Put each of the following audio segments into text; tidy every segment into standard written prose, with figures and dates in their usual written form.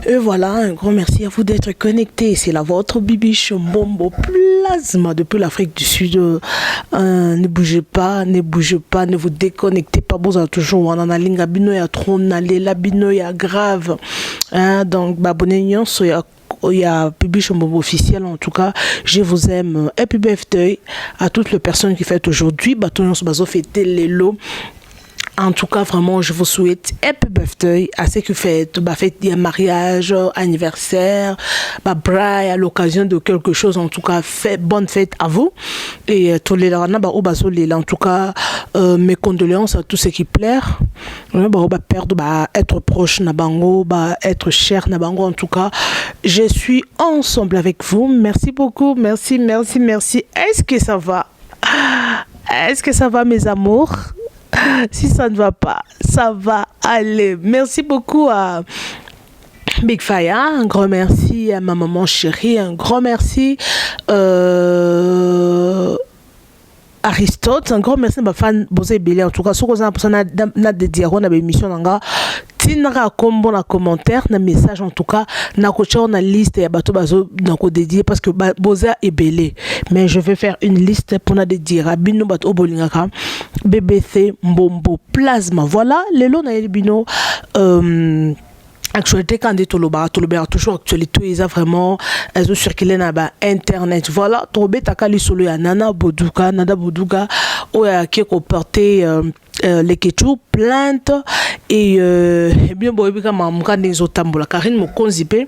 Et voilà, un grand merci à vous d'être connectés. C'est la vôtre Bibiche Mbombo Plasma depuis l'Afrique du Sud. Ne bougez pas, ne bougez pas, ne vous déconnectez pas. Vous avez toujours on en a linga bino ya trop la bino ya grave. Donc abonnez-vous sur il y a Bibiche Mbombo officiel. En tout cas, je vous aime. Happy birthday à toutes les personnes qui fêtent aujourd'hui. Bâton bazo fêter les lots. En tout cas, vraiment, je vous souhaite happy birthday à ceux qui fêtent des mariages, anniversaire, braille à l'occasion de quelque chose. En tout cas, bonne fête à vous. Et tous les en tout cas, mes condoléances à tous ceux qui pleurent. Perdre, être proche, être cher, en tout cas, je suis ensemble avec vous. Merci beaucoup. Merci, merci, merci. Est-ce que ça va? Est-ce que ça va, mes amours? Si ça ne va pas, ça va aller. Merci beaucoup à Big Fire, un grand merci à ma maman chérie, un grand merci Aristote, un grand merci à ma fan Bosé Bélé. En tout cas, si vous avez des diarrhées dans l'émission, tinra combo na commentaire na message en tout cas na kocha na liste ya bato bazo na ko dédier parce que Boza est belé, mais je vais faire une liste pour na dédier bino bato obolingaka BBC Mbombo Plasma. Voilà les lots na bino actualité quand toloba toujours actualité ils a vraiment elles ont circulé na ba internet. Voilà tobe takali solo ya nana boduka o ya qui ko porter les Kéchou plainte et bien bon bika mamuka ndezo tambola Karine Mokonzipe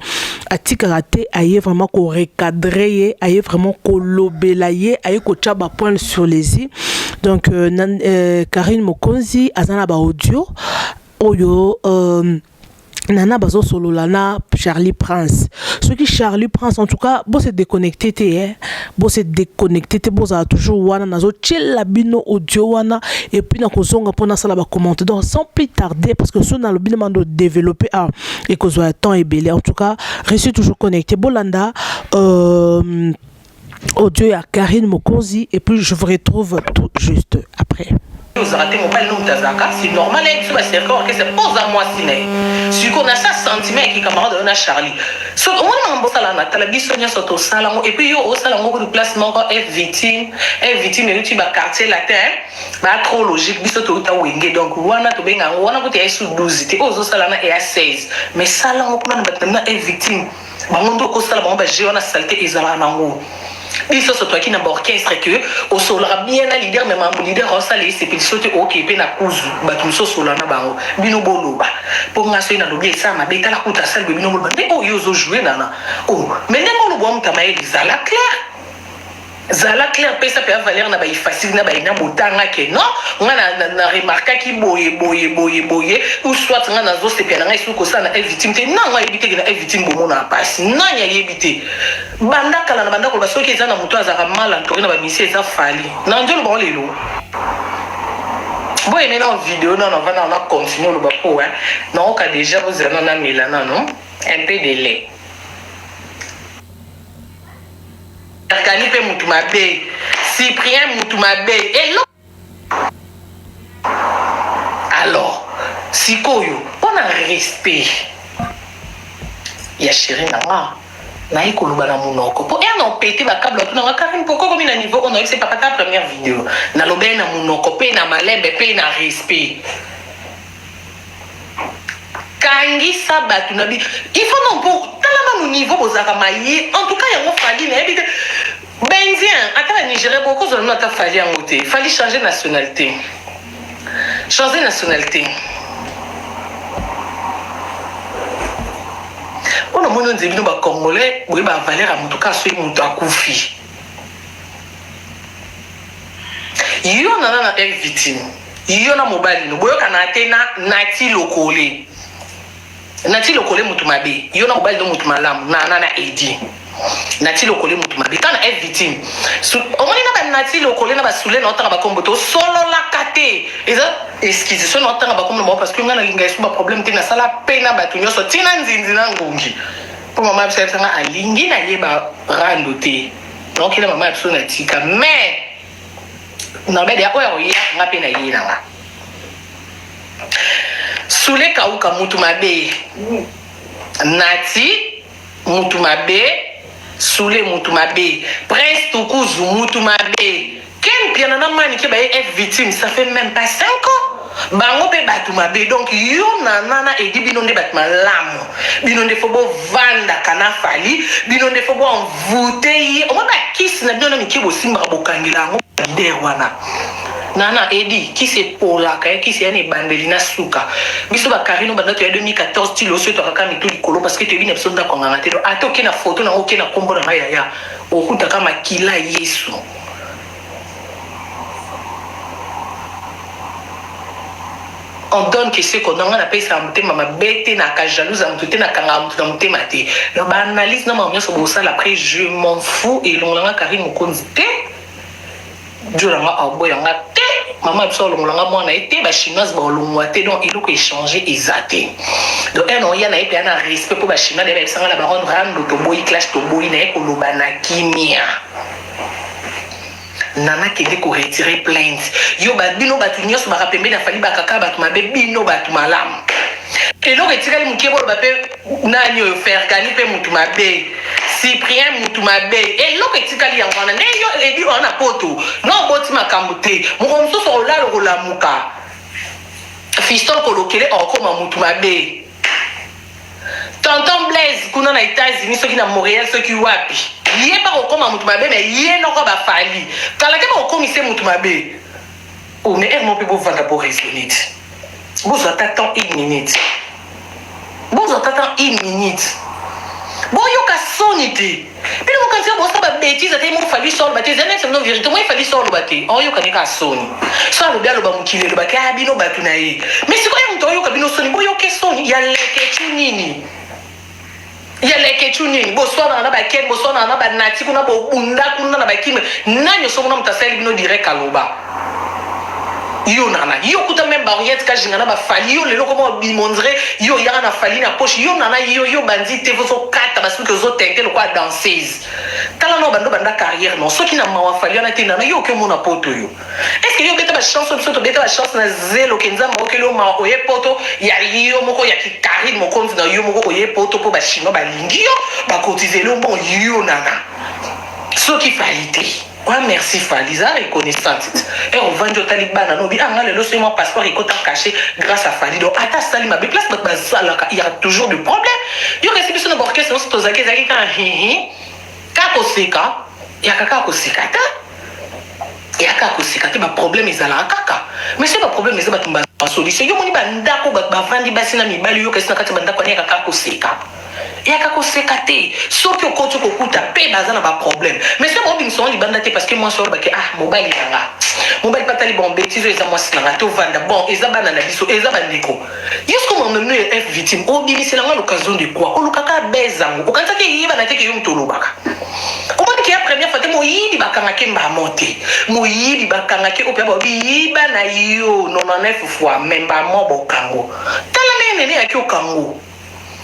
atika raté aye vraiment ko recadrer aye vraiment ko lobelaye aye ko tchaba point sur les i. Donc Karine Mokonzi azana ba audio oyo Nana bazo solo lana Charlie Prince. Ce qui Charlie Prince en tout cas, bon c'est déconnecté bon c'est déconnecté bon ça toujours wana nazo chill la bino audio wana et puis na kozonga pona sala ba commenter. Donc sans plus tarder parce que ce na le bino mando développer et que soit temps et belé en tout cas, restez toujours connecté Bolanda audio à Karine Mokonzi et puis je vous retrouve tout juste après. C'est normal, c'est pose à moi si on a ça sentiment qui camarade on a Charlie. So on a un bossa la tala bisonia soto salamo et puis yo au salamo de placement est victime et tu vas quartier la terre ba trop logique bisoto uta wenge donc wana to benga wana ko te sous 12 te ozo salana est à 16 mais salamo ko na batana est victime ba ngondo ko salamo ba je on a saleté ezala nango. Il faut surtout qu'il y a un orchestre que au solar bien un leader mais un leader on s'allait c'est puis sauter ok puis na kuzu batum so solar na bango bino bolo ba pour nga so ina lobie ça ma beta la kuta salle bino bolo mais oh yo zo jouer nana oh mais nengo lo bo mutama elisa la claire zala claire pesa pe valer na ba facile na ba ina motanga ke non nga na remarquer ki boye ou soit nga na zo se pe na isu ko sana victime te non nga ebite na victime bo mona passe non ya ebite banda kala na banda ko ba soki ezana muto azaka mal entouré na ba misi eza fali na ndelo bon lelo boye mais dans vidéo non on va continuer le bapo hein non ka déjà vous avez na melana non un peu de lait Kanipe Moutumabe, Cyprien Moutumabe, et l'autre. Alors, si Koyo, on a respect. Il y a chéri Nanga, Naï Kolubana Mounoko. Pour un an pété ma câble, on a carrément pourquoi comme il a niveau, on a eu c'est pas ta première vidéo. Na l'obé na Mounoko, pe na malèbe, pe na respect. Kangi Sabatu Nabi, il faut non pour tellement mon niveau aux Aramaïs, en tout cas, il y a mon fali, mais Benzien, attends, le Nigeria, beaucoup de gens ont fallu en côté. Il fallait changer de nationalité. Changer de nationalité. On a mon dit que Congolais, oui, bah Valère a mon cas sur mon Koufi. Il y en a une victime. Il y en a mobile. Nous voyons qu'on a atteint Nati Lokole. Nati Lokole Moutumabe. Il y en a mobile de Moutumalam. Nana Edi. Nati Lokole Moutumabe. Quand on est victime, on a Nati Lokole na basule na otanga bakomboto solo la kate. Excusez so na otanga bakomboto parce que on a linga sur problème te na sala pena batu nyoso tina nzinzi na ngongi. Pour maman ça sanga alingi na yeba rando te. Donc il a maman so na tika mais na bede ya oya ngapi na yina nga. Sule kauka Moutumabe. Nati Mutumabe, Soule Mutumabe, Prince Tukuzu Mutumabe. Quel pianana mani qui est victime, ça fait même pas 5 ans. Bango pe Batumabe, donc yo nanana et dit binonde batma lamo. Binonde fobo vanda kana fali, binonde fobo envoûté. On va pas kiss na binonde mi kibo simba bokangila ngo leader wana. Nana Edi, qui c'est Paula, qui c'est Anne Bandelina Souka. Biso ba Karino Bandato 2014, tu l'os, tu as quand même tout le colo parce que tu es une personne d'accord. Attends, aucune photo, n'a aucune combo dans Maya. Au coup, tu as quand même Kila Yesu. On donne que ce qu'on a appelé ça, ma bête, n'a jalouse, n'a tout, n'a qu'à m'témater. La analyse, non, mais sur ça, après, je m'en fous et l'on l'a Karine mon conducteur. Je l'ai envoyé en acte. Maman a solo molanga mwana été ba chinoise ba olongwate donc il faut échanger exacté donc un on y a été un respect pour ba chinois de sanga la baronne rando to boy clash to boy na ko lobana kimia nana kende ko retirer plainte yo ba bino ba tunyo so ba rapembe na fali ba kaka ba mabe bino ba tumalam et donc retiré mon kebo ba pe nani yo faire gani pe mutu mabe Cyprien Mutumabe et l'autre est tikali ngwana ne yo edi on a poto non boti makamute mo komso so la lo la muka fiston kolokele okoma Mutumabe tonton Blaise kuna na États-Unis ceux qui na Montréal ceux qui wapi yé pas okoma Mutumabe mais yé noko ba fali kala ke ba okomise Mutumabe o mais elle mon pe bo vanda pour raisonner vous attendons une minute vous attendons une minute. Bon, yo ka sonité. Puis le quand bon ça ba bêtise, il m'a fallu sur le bâti, c'est non vérité, moi il fallait sur le bâti. Oh yo ka ka soni. Ça le bien le ba mukile le ba ka bino batunaye. Mais c'est quoi on yo ka bino soni, bo yo ke soni, ya leke tunini. Ya leke tunini. Bo so na ba ken, bo so na ba nati kuna bo bunda kuna na ba kim. Nanyo so na mtasali bino direct kaloba. Yo nana yo kuta même barrière ka jingana ba fali yo lelo comment bimondre yo yana na fali na poche yo nana yo bandi te vozo kata parce que zo tente le quoi danseuse tala no bando banda carrière non so ki na mawa fali na te nana yo ke mona poto yo est-ce que yo beta ba chance so to beta ba chance na zelo kenza mo ke lo ma oye poto ya yo moko ya ki carrière mo konti na yo moko oye poto po ba chino ba lingi yo ba cotiser le bon yo nana so ki falite. Ouais, merci Faliza, reconnaissante. Et on vend au Taliban, on dit, ah, le dossier, mon passeport est caché grâce à Fali. Donc, à Sali, ma place, il y a toujours des problèmes. Il y a réussi à borquer, c'est aussi Zaki, Zaki, Kakoseka, il y a Kakoseka. Il y a Kakoseka, il y a un problème, il y a un kaka. Mais c'est pas problème, il y a un solution. Il y a un bandako, bavandi, basina, mi bali, yo, kesna, kati, bandako, il y a Kakoseka. Il y a quelque chose qui sauf que quand tu écoutes paix bazan n'a pas problème mais c'est bon ils sont libandate parce que moi sur le bac ah mobile langa mobile pas tali bon bêtise ils ont moi langa to vanda bon ils ont banana biso ils ont bandeko jusqu'au moment où est victime au bibi c'est l'occasion de quoi au lukaka bezango au kanza ke yiba na te ke yum tolobaka comment dire que la première fois mo yibi bakanga ke mba monter mo yibi bakanga ke opia ba yiba na yo 99 fois même ba mo bokango tala nene ya ke kango.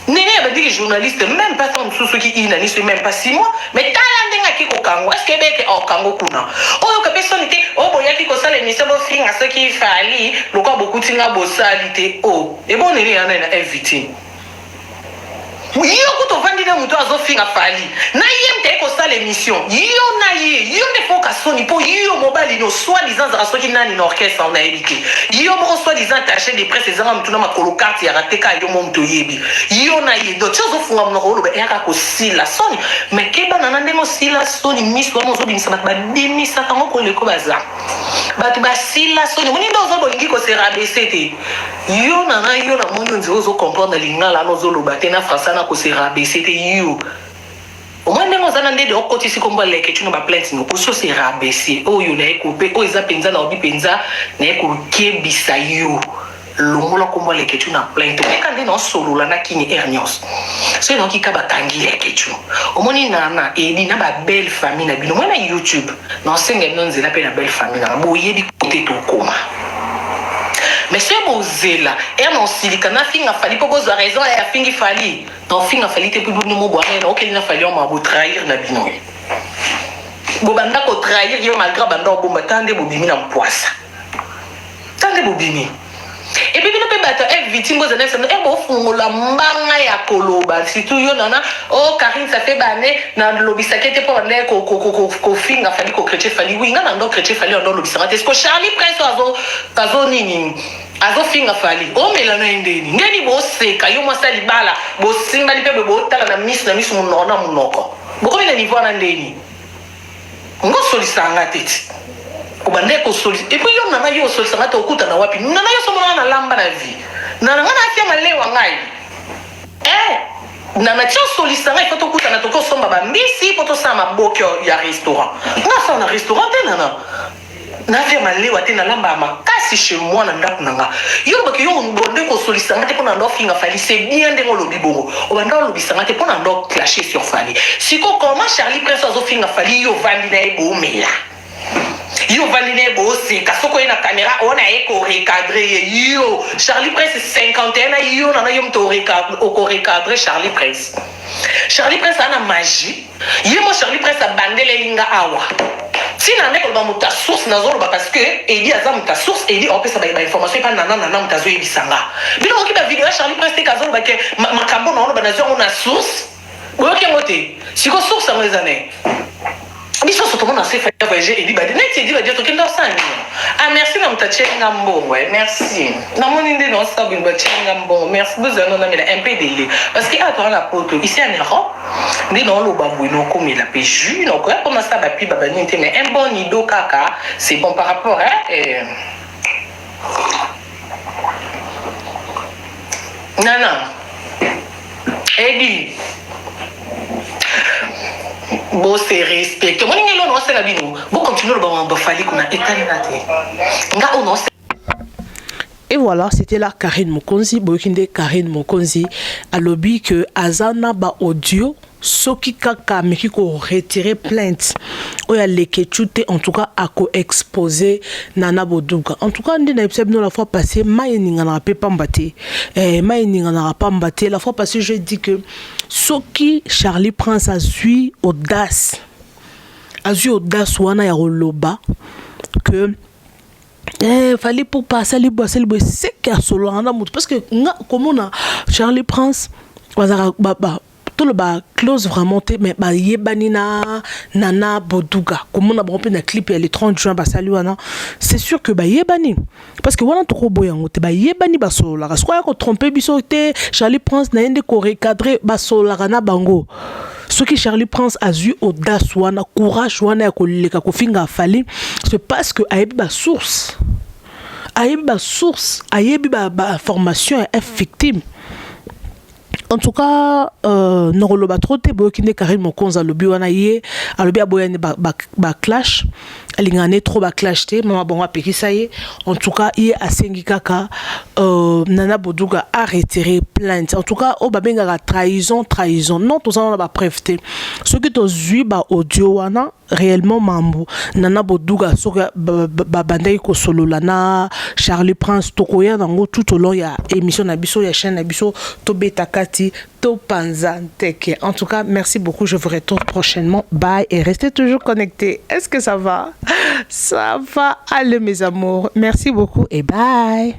Néné a dit que journaliste, même pas tant sous ceux qui inanissent, même pas 6 mois, mais talandenga qui au Congo, est-ce que c'est au Congo kuna? Oh, que personne était, oh, boya qui ça l'émission, bon, fin à ce qui fallait, le corps beaucoup de ting à bossalité, oh, et bon, néné, on a invité. Yo kuto vandi na muto azo finga fali na yem te ko sala émission yo na ye yo ne faut ka soni po yo mobile no soit disant za soki nani na orchestre on a évité yo mo soit disant taché des presse za muto na makolo carte ya rateka yo mo muto yebi yo na ye do tso funga mo ko lobe ya ka ko sila soni mais ke ba na ndemo sila soni miswa mo zo bimisa ba bimisa tango ko le ko baza ba tu ba sila soni moni ndo zo bolingi ko se rabaisser te yo na mondo nzo zo comprendre lingala no zo loba te na français na ko se rabaisser te you au moins ndemo zana ndede okoti si kombo leke tu no ba plainte no ko so se rabaisser o yo na ekope o eza penza na obi penza na eko kebisa you longola kombo leke tu na plainte mais quand ndeno solo la na kini hernios so no ki ka batangi leke tu au moni na edi na ba belle famille na bino moi na YouTube na senga non nzela pe na belle famille na bo yebi côté to koma. Mais c'est beau zéla et mon silika na finga fali pour cause raison et a fingi fali non finga fali te pour nous mo boire non auquel na fali on m'a beau trahir na bino bo banda ko trahir yo malgré banda bo matande bo bimi na poissa tande bo bimi et puis bino pe fait bato victime aux années et bon fungola mbanga ya koloba surtout yo nana oh Karine ça fait bané na lobisa kete pour bané ko finga fali ko chrétien fali oui ngana ndo chrétien fali ndo lobisa est-ce que Charlie Prince azo nini azo finga fali o melana ndeni ngeni bo seka yo mwasa libala bo simba lipe bo tala na miss munoko boko ina niveau na ndeni ngo solisanga tete obande ko soli et puis yo nana yo solisanga te okuta na wapi nana yo somona na lamba na vie nana ngana afia malewa ngai nana tio solisanga il faut okuta na toko somba ba mbisi poto sama bokyo ya restaurant na sa na restaurant te nana na afia malewa te na lamba makasi chez moi na ndako nanga yo baki yo bonde ko solisanga te pona ndo finga fali c'est bien de ngolobi bongo obanda lobisanga te pona ndo clasher sur fali siko comment Charlie Prince azo finga fali yo vandi na ebo mela yo valide bosi kasoko ina caméra on a éco recadré yo Charlie Prince 51 yo na yo mto recadré Charlie Prince ana magie yemo Charlie Prince a bandele linga awa si na ndeko ba muta source na zolo parce que Eli aza muta source Eli on peut ça ba information pas nana muta zo ebisanga bino ki ba vidéo Charlie Prince te kazolo ba ke makambo na ono ba na zo na source boyo ke ngote siko source en les années. Biso soto mona se fa voyager et dit ba net dit ba dire to kendo sani. Ah merci na mutache ngambo ouais merci. Na moni ndé no sa bin ba ngambo merci besoin na mela un peu délai parce que attends la poto ici en Europe ndé no lo ba bouino comme la péju donc on a ça ba pi ba ninte mais un bon nido kaka c'est bon par rapport hein non Eddie bon c'est respect moi n'ai pas non la bino bon continue le bon fali qu'on a étalé na te nga on et voilà, c'était là Karine Mokonzi, Boyokinde Karine Mokonzi, à lobby que Azana ba audio, Soki Kaka Mekiko retiré plainte. Oya lekechute en tout cas à co-exposer Nana Boduga. En tout cas, on dit la fois passée, Maïninga n'a pas mbatté. Maïninga n'a pas mbatté. La fois passée, je dis que Soki Charlie Prince a su audace. A su audace wana ya roloba que fallait pour passer les bois c'est qu'à solo parce que comment on a Charlie Prince tout le bas close vraiment mais yebanina Nana Boduga comment on a rompé un clip le 30 juin c'est sûr que yebani parce que voilà trop beau yebani baso la quoi qu'on tromper bisoté Charlie Prince n'a ende ko recadrer baso la rana bango ce qui Charlie Prince a eu audace wana courage wana ya koleka ko finga fali c'est parce que ayebi ba source ayebi ba formation est victime. En tout cas, Noroloba trotte Boyokinde Karine Mokonzi alobi wana ye alobi aboyane ba clash alingane trop ba clash te mama bon apekisa ye en tout cas ye asengi kaka Nana Boduga a retiré plainte en tout cas o babenga trahison non tout ça on a ba preuve te ce que to zui ba audio wana réellement mambo Nana Boduga soka bandai ko solo lana Charlie Prince tokoya nango tout au long ya émission na biso ya chaîne na biso to betakati to panzanteke. En tout cas, merci beaucoup, je vous retourne prochainement. Bye et restez toujours connectés. Est-ce que ça va? Ça va, allez mes amours. Merci beaucoup et bye.